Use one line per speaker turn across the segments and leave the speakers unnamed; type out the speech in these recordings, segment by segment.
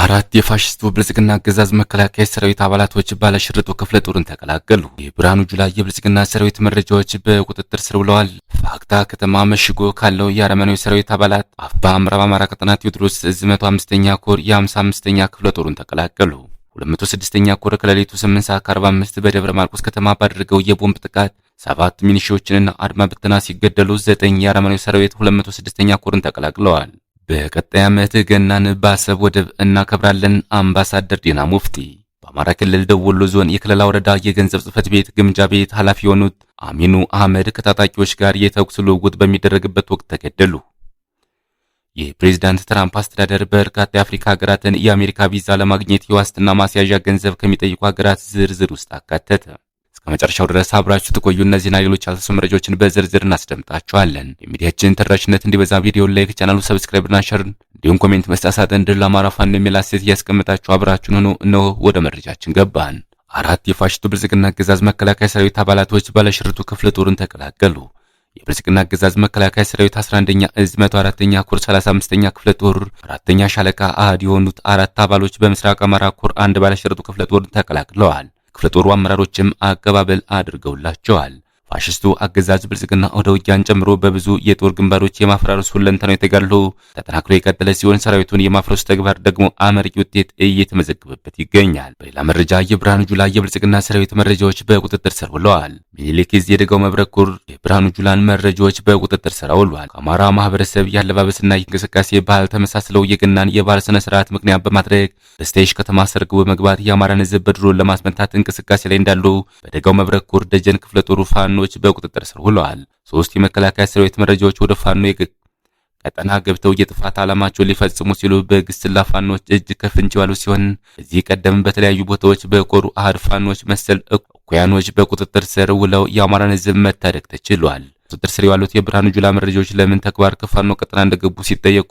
አራት የፋሽስቱ ብልጽግና አገዛዝ መከላከያ ሰራዊት አባላቶች ባለሽርጡ ክፍለ ጦርን ተቀላቀሉ። የብርሃኑ ጁላ የብልጽግና ሰራዊት መረጃዎች በቁጥጥር ስር ውለዋል። ፋግታ ከተማ መሽጎ ካለው የአረመኔው ሰራዊት አባላት አፋባ ምዕራብ አማራ ቀጠና ቴዎድሮስ ዕዝ 105ኛ ኮር የ55ኛ ክፍለ ጦሩን ተቀላቀሉ። 206ኛ ኮር ከሌሊቱ 8:45 በደብረ ማርቆስ ከተማ ባደረገው የቦምብ ጥቃት 7 ሚኒሻዎችንና አድማ ብተና ሲገደሉ 9 የአረመኔው ሰራዊት 206ኛ ኮርን ተቀላቅለዋል። በቀጣይ ዓመት ገናን በአሰብ ወደብ እናከብራለን። አምባሳደር ዲና ሙፍቲ በአማራ ክልል ደቡብ ወሎ ዞን የክልላ ወረዳ የገንዘብ ጽሕፈት ቤት ግምጃ ቤት ኃላፊ የሆኑት አሚኑ አህመድ ከታጣቂዎች ጋር የተኩስ ልውውጥ በሚደረግበት ወቅት ተገደሉ። የፕሬዝዳንት ትራምፕ አስተዳደር በርካታ የአፍሪካ ሀገራትን የአሜሪካ ቪዛ ለማግኘት የዋስትና ማስያዣ ገንዘብ ከሚጠይቁ ሀገራት ዝርዝር ውስጥ አካተተ። እስከ መጨረሻው ድረስ አብራችሁ ተቆዩ። እነዚህና ሌሎች ያልተሰሙ መረጃዎችን በዝርዝር እናስደምጣችኋለን። የሚዲያችን ተደራሽነት እንዲበዛ ቪዲዮ ላይክ፣ ቻናሉ ሰብስክራይብ እና ሼር እንዲሁም ኮሜንት መስጫ ሳጥን ድል ለአማራ ፋኖ የሚል አስተያየት እያስቀመጣችሁ አብራችሁን ሆኖ እነሆ ወደ መረጃችን ገባን። አራት የፋሽስቱ ብልጽግና አገዛዝ መከላከያ ሰራዊት አባላቶች ባለሽርጡ ክፍለ ጦርን ተቀላቀሉ። የብልጽግና አገዛዝ መከላከያ ሰራዊት 11ኛ ዕዝ 104ኛ ኮር 35ኛ ክፍለ ጦር 4ኛ ሻለቃ አሃድ የሆኑት አራት አባሎች በምስራቅ አማራ ኮር አንድ ባለሽርጡ ክፍለ ጦርን ተቀላቅለዋል። ክፍለ ጦሩ አመራሮችም አቀባበል አድርገውላቸዋል። ፋሽስቱ አገዛዝ ብልጽግና ወደ ውጊያን ጨምሮ በብዙ የጦር ግንባሮች የማፈራረስ ሁለንተናዊ ተጋድሎ ተጠናክሮ የቀጠለ ሲሆን ሰራዊቱን የማፍረሱ ተግባር ደግሞ አመርቂ ውጤት እየተመዘገበበት ይገኛል። በሌላ መረጃ የብርሃኑ ጁላ የብልጽግና ሰራዊት መረጃዎች በቁጥጥር ስር ውለዋል። ሚኒሊክ ዕዝ የደጋው መብረቅ ኮር የብርሃኑ ጁላን መረጃዎች በቁጥጥር ስር አውሏል። ከአማራ ማህበረሰብ ያለባበስና የእንቅስቃሴ ባህል ተመሳስለው የገናን የባህል ስነ ስርዓት ምክንያት በማድረግ በስቴሽ ከተማ ሰርጎ በመግባት የአማራን ሕዝብ በድሮን ለማስመታት እንቅስቃሴ ላይ እንዳሉ በደጋው መብረቅ ኮር ደጀን ክፍለ ጦሩ ፋኖች በቁጥጥር ስር ውለዋል። 3 የመከላከያ ሰራዊት መረጃዎች ወደ ፋኖ ቀጠና ገብተው የጥፋት ዓላማቸውን ሊፈጽሙ ሲሉ በግስላ ፋኖች እጅ ከፍንጅ ዋሉ ሲሆን እዚህ ቀደም በተለያዩ ቦታዎች በኮሩ አሃድ ፋኖች መሰል እኩያኖች በቁጥጥር ስር ውለው የአማራን ሕዝብ መታደግ ተችሏል። ቁጥጥር ስር ያሉት የብርሃኑ ጁላ መረጃዎች ለምን ተግባር ከፋኖ ቀጠና እንደገቡ ሲጠየቁ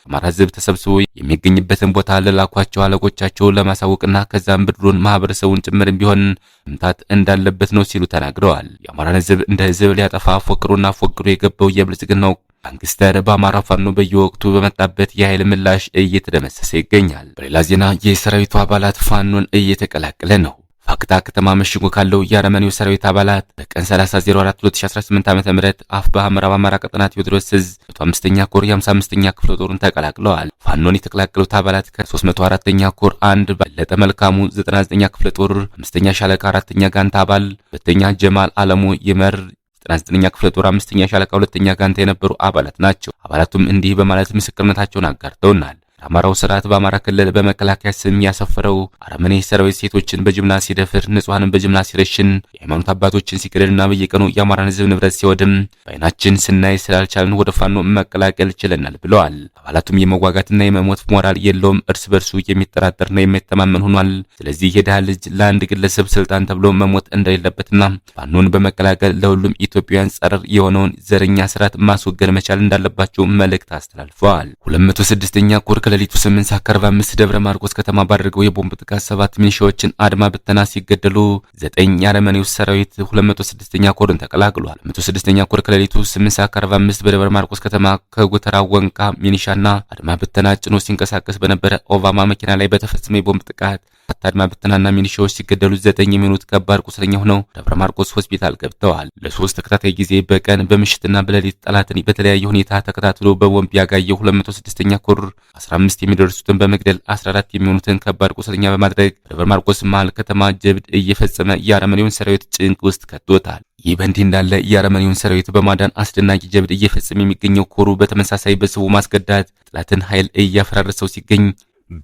አማራ ሕዝብ ተሰብስቦ የሚገኝበትን ቦታ ለላኳቸው አለቆቻቸው ለማሳወቅና ከዛም ብድሩን ማህበረሰቡን ጭምርም ቢሆን መምታት እንዳለበት ነው ሲሉ ተናግረዋል። የአማራን ሕዝብ እንደ ሕዝብ ሊያጠፋ ፎክሮና ፎክሮ የገባው የብልጽግናው ጋንግስተር በአማራ ፋኖ በየወቅቱ በመጣበት የኃይል ምላሽ እየተደመሰሰ ይገኛል። በሌላ ዜና የሰራዊቱ አባላት ፋኖን እየተቀላቀለ ነው። ፋግታ ከተማ መሽጎ ካለው የአረመኔው ሰራዊት አባላት በቀን 30/04/2018 ዓ.ም አፋባ ምዕራብ አማራ ቀጠና ቴዎድሮስ ዕዝ 105ኛ ኮር የ55ኛ ክፍለ ጦሩን ተቀላቅለዋል። ፋኖን የተቀላቀሉት አባላት ከ304ኛ ኮር አንድ በለጠ መልካሙ 99ኛ ክፍለ ጦር 5ኛ ሻለቃ 4ኛ ጋንታ አባል 2ኛ ጀማል አለሙ ይመር 99ኛ ክፍለ ጦር 5ኛ ሻለቃ 2ኛ ጋንታ የነበሩ አባላት ናቸው። አባላቱም እንዲህ በማለት ምስክርነታቸውን አጋርተውናል። አማራው ስርዓት በአማራ ክልል በመከላከያ ስም ያሰፈረው አረመኔ ሰራዊት ሴቶችን በጅምላ ሲደፍር፣ ንጹሃንን በጅምላ ሲረሽን፣ የሃይማኖት አባቶችን ሲገድልና በየቀኑ የአማራን ሕዝብ ንብረት ሲወድም በዓይናችን ስናይ ስላልቻልን ወደ ፋኖ መቀላቀል ችለናል ብለዋል። አባላቱም የመዋጋትና የመሞት ሞራል የለውም፣ እርስ በርሱ የሚጠራጠርና የሚተማመን ሆኗል። ስለዚህ የድሃ ልጅ ለአንድ ግለሰብ ስልጣን ተብሎ መሞት እንደሌለበትና ፋኖን በመቀላቀል ለሁሉም ኢትዮጵያውያን ጸረር የሆነውን ዘረኛ ስርዓት ማስወገድ መቻል እንዳለባቸው መልእክት አስተላልፈዋል። 206ኛ ኮር ከሌሊቱ 8:45 ደብረ ማርቆስ ከተማ ባደረገው የቦምብ ጥቃት 7 ሚኒሻዎችን አድማ ብተና ሲገደሉ 9 የአረመኔው ሰራዊት 206ኛ ኮርን ተቀላቅሏል። 206ኛ ኮር ከሌሊቱ 8:45 በደብረ ማርቆስ ከተማ ከጎተራ ወንቃ ሚኒሻና አድማ ብተና ጭኖ ሲንቀሳቀስ በነበረ ኦባማ መኪና ላይ በተፈጸመ የቦምብ ጥቃት አድማ ብተናና ሚኒሻዎች ሲገደሉ 9 የሚሆኑት ከባድ ቁስለኛ ሆነው ደብረ ማርቆስ ሆስፒታል ገብተዋል። ለ3 ተከታታይ ጊዜ በቀን በምሽትና በሌሊት ጠላትን በተለያየ ሁኔታ ተከታትሎ በቦምብ ያጋየው 206ኛ ኮር 15 የሚደርሱትን በመግደል 14 የሚሆኑትን ከባድ ቁስለኛ በማድረግ ደብረ ማርቆስ መሃል ከተማ ጀብድ እየፈጸመ የአረመኔውን ሰራዊት ጭንቅ ውስጥ ከቶታል። ይህ በእንዲህ እንዳለ የአረመኔውን ሰራዊት በማዳን አስደናቂ ጀብድ እየፈጸመ የሚገኘው ኮሩ በተመሳሳይ በስቡ ማስገዳት ጠላትን ኃይል እያፈራረሰው ሲገኝ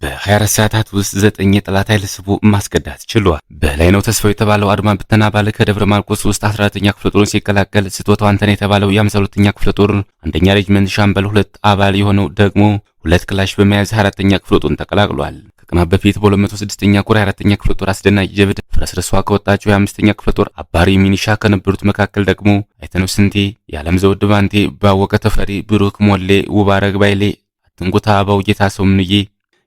በ24 ሰዓታት ውስጥ 9 የጠላት ኃይል ስቦ ማስገዳት ችሏል። በላይነው ተስፋው የተባለው አድማ ብተና አባል ከደብረ ማርቆስ ውስጥ 14ኛ ክፍለ ጦርን ሲቀላቀል ስጦታው አንተነህ የተባለው የ52ኛ ክፍለ ጦር አንደኛ ሬጅመንት ሻምበል 2 አባል የሆነው ደግሞ 2 ክላሽ በመያዝ 24ኛ ክፍለ ጦርን ተቀላቅሏል። ከቀናት በፊት በ206ኛ ኮር 4ኛ ክፍለ ጦር አስደናቂ ጀብድ ፍረስርሷ ከወጣቸው የ5ኛ ክፍለ ጦር አባሪ ሚኒሻ ከነበሩት መካከል ደግሞ አይተነው ስንቴ፣ የዓለም ዘውድ ባንቴ፣ ባወቀ ተፈሪ፣ ብሩክ ሞሌ፣ ውባረግ ባይሌ፣ አትንጉታ አባው ጌታ ሰው ምንዬ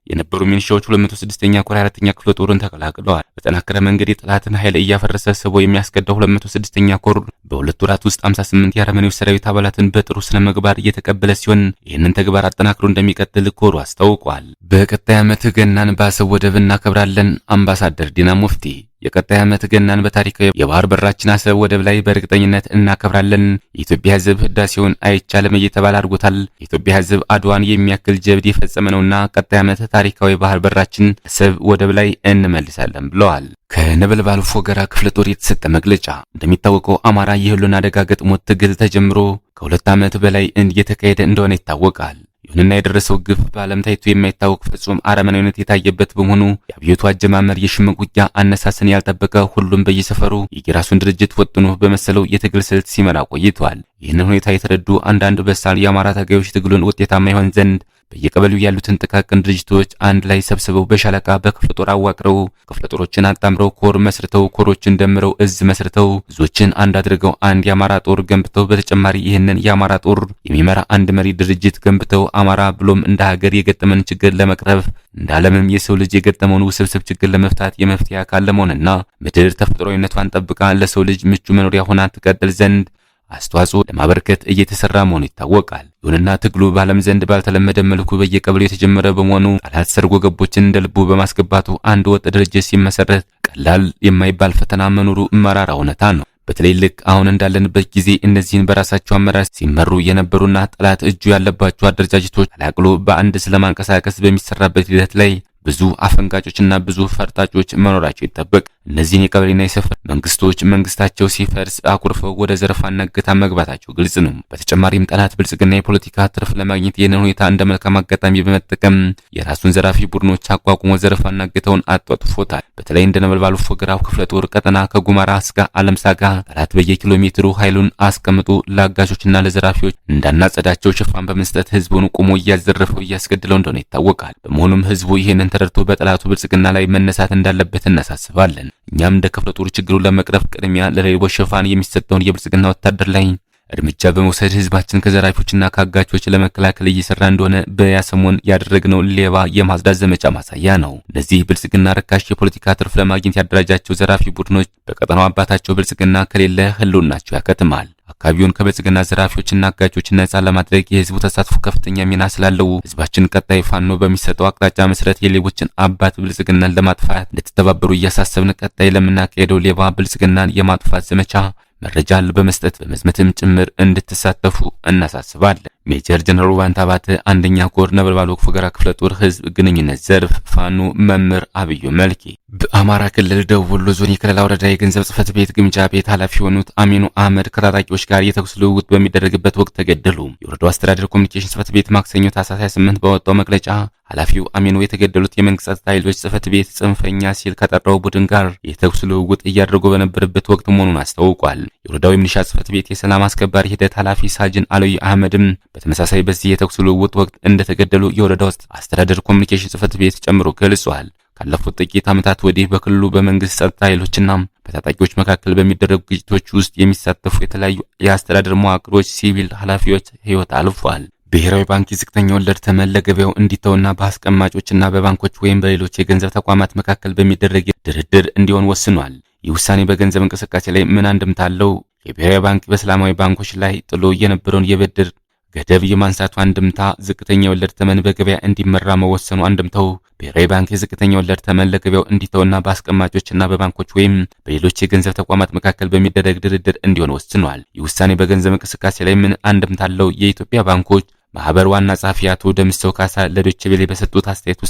የነበሩ ሚኒሻዎች 206ኛ ኮር 24ኛ ክፍለ ጦርን ተቀላቅለዋል። በተጠናከረ መንገድ የጠላትን ኃይል እያፈረሰ ስቦ የሚያስቀዳው 206ኛ ኮር በሁለት ወራት ውስጥ 58 የአረመኔው ሰራዊት አባላትን በጥሩ ስነ ምግባር እየተቀበለ ሲሆን ይህንን ተግባር አጠናክሮ እንደሚቀጥል ኮሩ አስታውቋል። በቀጣይ ዓመት ገናን በአሰብ ወደብ እናከብራለን። አምባሳደር ዲና ሙፍቲ የቀጣይ ዓመት ገናን በታሪካዊ የባህር በራችን አሰብ ወደብ ላይ በእርግጠኝነት እናከብራለን። የኢትዮጵያ ሕዝብ ህዳሴውን አይቻልም እየተባለ አድርጎታል። የኢትዮጵያ ሕዝብ አድዋን የሚያክል ጀብድ የፈጸመ ነውና ቀጣይ ዓመት ታሪካዊ ባህር በራችን አሰብ ወደብ ላይ እንመልሳለን ብለዋል። ከነበልባሉ ፎገራ ክፍለ ጦር የተሰጠ መግለጫ። እንደሚታወቀው አማራ የህልውና አደጋ ገጥሞት ትግል ተጀምሮ ከ2 ዓመት በላይ እየተካሄደ እንደሆነ ይታወቃል። ይሁንና የደረሰው ግፍ በዓለም ታይቶ የማይታወቅ ፍጹም አረመኔነት የታየበት በመሆኑ የአብዮቱ አጀማመር የሽምቅ ውጊያ አነሳስን ያልጠበቀ ሁሉም በየሰፈሩ የራሱን ድርጅት ወጥኖ በመሰለው የትግል ስልት ሲመራ ቆይቷል። ይህንን ሁኔታ የተረዱ አንዳንድ በሳል የአማራ ታጋዮች ትግሉን ውጤታማ ይሆን ዘንድ በየቀበሌው ያሉትን ጥቃቅን ድርጅቶች አንድ ላይ ሰብስበው በሻለቃ በክፍለ ጦር አዋቅረው ክፍለ ጦሮችን አጣምረው ኮር መስርተው ኮሮችን ደምረው እዝ መስርተው እዞችን አንድ አድርገው አንድ የአማራ ጦር ገንብተው በተጨማሪ ይህንን የአማራ ጦር የሚመራ አንድ መሪ ድርጅት ገንብተው አማራ ብሎም እንደ ሀገር የገጠመን ችግር ለመቅረፍ እንደ ዓለምም የሰው ልጅ የገጠመውን ውስብስብ ችግር ለመፍታት የመፍትሄ አካል ለመሆንና ምድር ተፈጥሯዊነቷን ጠብቃ ለሰው ልጅ ምቹ መኖሪያ ሆና ትቀጥል ዘንድ አስተዋጽኦ ለማበርከት እየተሰራ መሆኑ ይታወቃል። ይሁንና ትግሉ በዓለም ዘንድ ባልተለመደ መልኩ በየቀበሌው የተጀመረ በመሆኑ ጠላት ሰርጎ ገቦችን እንደ ልቡ በማስገባቱ አንድ ወጥ ድርጅት ሲመሰረት ቀላል የማይባል ፈተና መኖሩ መራራ እውነታ ነው። በተለይ ልክ አሁን እንዳለንበት ጊዜ እነዚህን በራሳቸው አመራር ሲመሩ የነበሩና ጠላት እጁ ያለባቸው አደረጃጀቶች አላቅሎ በአንድ ስለማንቀሳቀስ በሚሰራበት ሂደት ላይ ብዙ አፈንጋጮችና ብዙ ፈርጣጮች መኖራቸው ይጠበቅ። እነዚህን የቀበሌና የሰፈር መንግስቶች መንግስታቸው ሲፈርስ አኩርፈው ወደ ዘረፋና እገታ መግባታቸው ግልጽ ነው። በተጨማሪም ጠላት ብልጽግና የፖለቲካ ትርፍ ለማግኘት ይህንን ሁኔታ እንደ መልካም አጋጣሚ በመጠቀም የራሱን ዘራፊ ቡድኖች አቋቁሞ ዘረፋና እገታውን አጧጥፎታል። በተለይ እንደ ነበልባሉ ፎገራ ክፍለ ጦር ቀጠና ከጉማራ እስከ አለምሳ ጋር ጠላት በየኪሎ ሜትሩ ኃይሉን አስቀምጦ ለአጋቾችና ለዘራፊዎች እንዳናጸዳቸው ሽፋን በመስጠት ህዝቡን ቆሞ እያዘረፈው እያስገድለው እንደሆነ ይታወቃል። በመሆኑም ህዝቡ ይህንን ተረድቶ በጠላቱ ብልጽግና ላይ መነሳት እንዳለበት እናሳስባለን። እኛም እንደ ክፍለ ጦር ችግሩን ለመቅረፍ ቅድሚያ ለሌቦች ሽፋን የሚሰጠውን የብልጽግና ወታደር ላይ እርምጃ በመውሰድ ህዝባችን ከዘራፊዎችና ከአጋቾች ለመከላከል እየሰራ እንደሆነ በያሰሞን ያደረግነው ሌባ የማጽዳት ዘመቻ ማሳያ ነው። እነዚህ ብልጽግና ርካሽ የፖለቲካ ትርፍ ለማግኘት ያደራጃቸው ዘራፊ ቡድኖች በቀጠናው አባታቸው ብልጽግና ከሌለ ህልውናቸው ያከትማል። አካባቢውን ከብልጽግና ዘራፊዎችና አጋቾች ነጻ ለማድረግ የህዝቡ ተሳትፎ ከፍተኛ ሚና ስላለው ህዝባችን ቀጣይ ፋኖ በሚሰጠው አቅጣጫ መሰረት የሌቦችን አባት ብልጽግናን ለማጥፋት እንድትተባበሩ እያሳሰብን ቀጣይ ለምናካሄደው ሌባ ብልጽግናን የማጥፋት ዘመቻ መረጃ በመስጠት በመዝመትም ጭምር እንድትሳተፉ እናሳስባለን። ሜጀር ጀነራል ዋንታባት አንደኛ ኮር ነበልባሉ ፎገራ ክፍለ ጦር ህዝብ ግንኙነት ዘርፍ ፋኖ መምህር አብዩ መልኬ በአማራ ክልል ደቡብ ወሎ ዞን የከለላ ወረዳ የገንዘብ ጽህፈት ቤት ግምጃ ቤት ኃላፊ የሆኑት አሚኑ አህመድ ከታጣቂዎች ጋር የተኩስ ልውውጥ በሚደረግበት ወቅት ተገደሉ። የወረዳው አስተዳደር ኮሚኒኬሽን ጽህፈት ቤት ማክሰኞ ታህሳስ 28 ባወጣው መግለጫ ኃላፊው አሚኑ የተገደሉት የመንግስት ጸጥታ ኃይሎች ጽህፈት ቤት ጽንፈኛ ሲል ከጠራው ቡድን ጋር የተኩስ ልውውጥ እያደረጉ በነበረበት ወቅት መሆኑን አስታውቋል። የወረዳው የሚሊሻ ጽህፈት ቤት የሰላም አስከባሪ ሂደት ኃላፊ ሳጅን አለይ አህመድም በተመሳሳይ በዚህ የተኩስ ልውውጥ ወቅት እንደተገደሉ የወረዳው አስተዳደር ኮሚኒኬሽን ጽህፈት ቤት ጨምሮ ገልጿል። ካለፉት ጥቂት ዓመታት ወዲህ በክልሉ በመንግስት ጸጥታ ኃይሎችና በታጣቂዎች መካከል በሚደረጉ ግጭቶች ውስጥ የሚሳተፉ የተለያዩ የአስተዳደር መዋቅሮች ሲቪል ኃላፊዎች ህይወት አልፏል። ብሔራዊ ባንክ የዝቅተኛ ወለድ ተመን ለገበያው እንዲተውና በአስቀማጮችና በባንኮች ወይም በሌሎች የገንዘብ ተቋማት መካከል በሚደረግ ድርድር እንዲሆን ወስኗል። ይህ ውሳኔ በገንዘብ እንቅስቃሴ ላይ ምን አንድምታ አለው? የብሔራዊ ባንክ በእስላማዊ ባንኮች ላይ ጥሎ የነበረውን የብድር ገደብ የማንሳቱ አንድምታ፣ ዝቅተኛ ወለድ ተመን በገበያ እንዲመራ መወሰኑ አንድምታው፣ ብሔራዊ ባንክ የዝቅተኛ ወለድ ተመን ለገበያው እንዲተውና በአስቀማጮችና በባንኮች ወይም በሌሎች የገንዘብ ተቋማት መካከል በሚደረግ ድርድር እንዲሆን ወስኗል። ይህ ውሳኔ በገንዘብ እንቅስቃሴ ላይ ምን አንድምታ አለው? የኢትዮጵያ ባንኮች ማህበር ዋና ጸሐፊ አቶ ደምሰው ካሳ ለዶይቼ ቬለ በሰጡት አስተያየት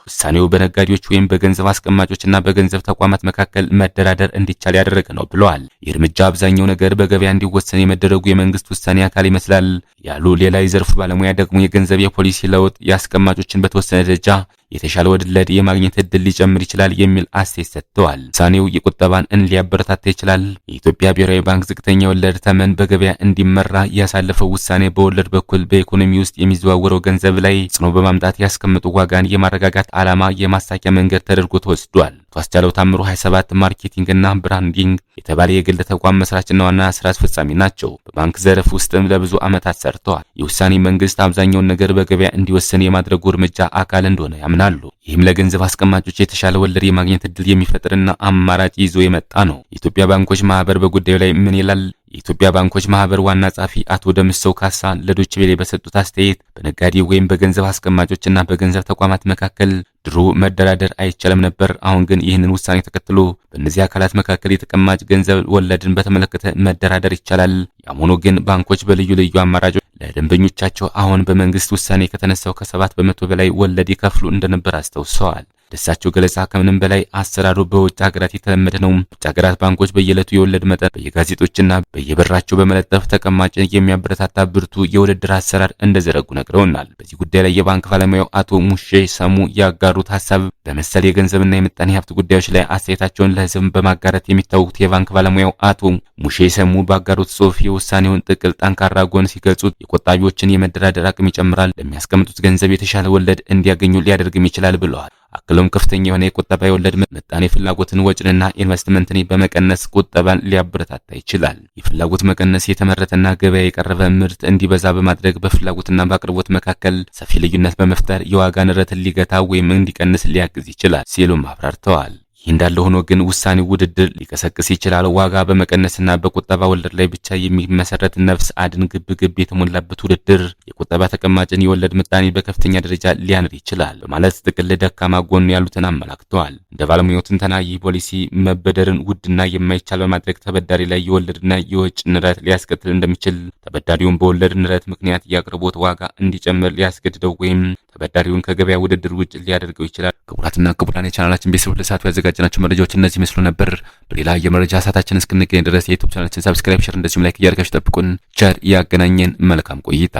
ውሳኔው በነጋዴዎች ወይም በገንዘብ አስቀማጮችና በገንዘብ ተቋማት መካከል መደራደር እንዲቻል ያደረገ ነው ብለዋል። ይህ እርምጃ አብዛኛው ነገር በገበያ እንዲወሰን የመደረጉ የመንግስት ውሳኔ አካል ይመስላል ያሉ ሌላ የዘርፉ ባለሙያ ደግሞ የገንዘብ የፖሊሲ ለውጥ የአስቀማጮችን በተወሰነ ደረጃ የተሻለ ወለድ የማግኘት እድል ሊጨምር ይችላል የሚል አስተያየት ሰጥተዋል። ውሳኔው የቁጠባን ሊያበረታታ ይችላል። የኢትዮጵያ ብሔራዊ ባንክ ዝቅተኛ ወለድ ተመን በገበያ እንዲመራ ያሳለፈው ውሳኔ በወለድ በኩል በኢኮኖሚ ውስጥ የሚዘዋወረው ገንዘብ ላይ ጽዕኖ በማምጣት ያስቀምጡ ዋጋን የማረጋጋት ዓላማ የማሳኪያ መንገድ ተደርጎ ተወስዷል። አስቻለው ታምሩ 27 ማርኬቲንግና ብራንዲንግ የተባለ የግል ተቋም መስራችና ዋና ስራ አስፈጻሚ ናቸው። በባንክ ዘርፍ ውስጥም ለብዙ ዓመታት ሰርተዋል። የውሳኔ መንግስት አብዛኛውን ነገር በገበያ እንዲወሰን የማድረጉ እርምጃ አካል እንደሆነ ያምናሉ። ይህም ለገንዘብ አስቀማጮች የተሻለ ወለድ የማግኘት እድል የሚፈጥርና አማራጭ ይዞ የመጣ ነው። የኢትዮጵያ ባንኮች ማህበር በጉዳዩ ላይ ምን ይላል? የኢትዮጵያ ባንኮች ማህበር ዋና ጸሐፊ አቶ ደምሰው ካሳ ለዶይቼ ቬለ በሰጡት አስተያየት በነጋዴ ወይም በገንዘብ አስቀማጮችና በገንዘብ ተቋማት መካከል ድሮ መደራደር አይቻልም ነበር። አሁን ግን ይህንን ውሳኔ ተከትሎ በእነዚህ አካላት መካከል የተቀማጭ ገንዘብ ወለድን በተመለከተ መደራደር ይቻላል። ያም ሆኖ ግን ባንኮች በልዩ ልዩ አማራጮች ለደንበኞቻቸው አሁን በመንግስት ውሳኔ ከተነሳው ከ7 በመቶ በላይ ወለድ ይከፍሉ እንደነበር አስታውሰዋል። ደሳቸው ገለጻ ከምንም በላይ አሰራሩ በውጭ ሀገራት የተለመደ ነው። ውጭ ሀገራት ባንኮች በየዕለቱ የወለድ መጠን በየጋዜጦችና በየበራቸው በመለጠፍ ተቀማጭን የሚያበረታታ ብርቱ የውድድር አሰራር እንደዘረጉ ነግረውናል። በዚህ ጉዳይ ላይ የባንክ ባለሙያው አቶ ሙሼ ሰሙ ያጋሩት ሀሳብ በመሰል የገንዘብና የምጣኔ ሀብት ጉዳዮች ላይ አስተያየታቸውን ለህዝብ በማጋራት የሚታወቁት የባንክ ባለሙያው አቶ ሙሼ ሰሙ ባጋሩት ጽሑፍ የውሳኔውን ጥቅል ጠንካራ ጎን ሲገልጹት የቆጣቢዎችን የመደራደር አቅም ይጨምራል፣ ለሚያስቀምጡት ገንዘብ የተሻለ ወለድ እንዲያገኙ ሊያደርግም ይችላል ብለዋል። አክሎም ከፍተኛ የሆነ የቁጠባ የወለድ ምጣኔ ፍላጎትን፣ ወጪንና ኢንቨስትመንትን በመቀነስ ቁጠባን ሊያበረታታ ይችላል። የፍላጎት መቀነስ የተመረተና ገበያ የቀረበ ምርት እንዲበዛ በማድረግ በፍላጎትና በአቅርቦት መካከል ሰፊ ልዩነት በመፍጠር የዋጋ ንረትን ሊገታ ወይም እንዲቀንስ ሊያግዝ ይችላል ሲሉም አብራርተዋል። ይህ እንዳለ ሆኖ ግን ውሳኔው ውድድር ሊቀሰቅስ ይችላል። ዋጋ በመቀነስና በቁጠባ ወለድ ላይ ብቻ የሚመሰረት ነፍስ አድን ግብ የተሞላበት ውድድር የቁጠባ ተቀማጭን የወለድ ምጣኔ በከፍተኛ ደረጃ ሊያንር ይችላል በማለት ጥቅል ደካማ ጎን ያሉትን አመላክተዋል። እንደ ባለሙያው ትንተና ይህ ፖሊሲ መበደርን ውድና የማይቻል በማድረግ ተበዳሪ ላይ የወለድና የወጭ ንረት ሊያስከትል እንደሚችል፣ ተበዳሪውን በወለድ ንረት ምክንያት የአቅርቦት ዋጋ እንዲጨምር ሊያስገድደው ወይም ተበዳሪውን ከገበያ ውድድር ውጭ ሊያደርገው ይችላል። ክቡራትና ክቡራን የቻናላችን ቤተሰቦች ለሰዓቱ ያዘጋጀናቸው መረጃዎች እነዚህ መስሎ ነበር። በሌላ የመረጃ ሰዓታችን እስክንገኝ ድረስ የዩቲዩብ ቻናላችን ሰብስክራይብ፣ ሼር እንደዚሁም ላይክ እያደረጋችሁ ጠብቁን። ቸር ያገናኘን። መልካም ቆይታ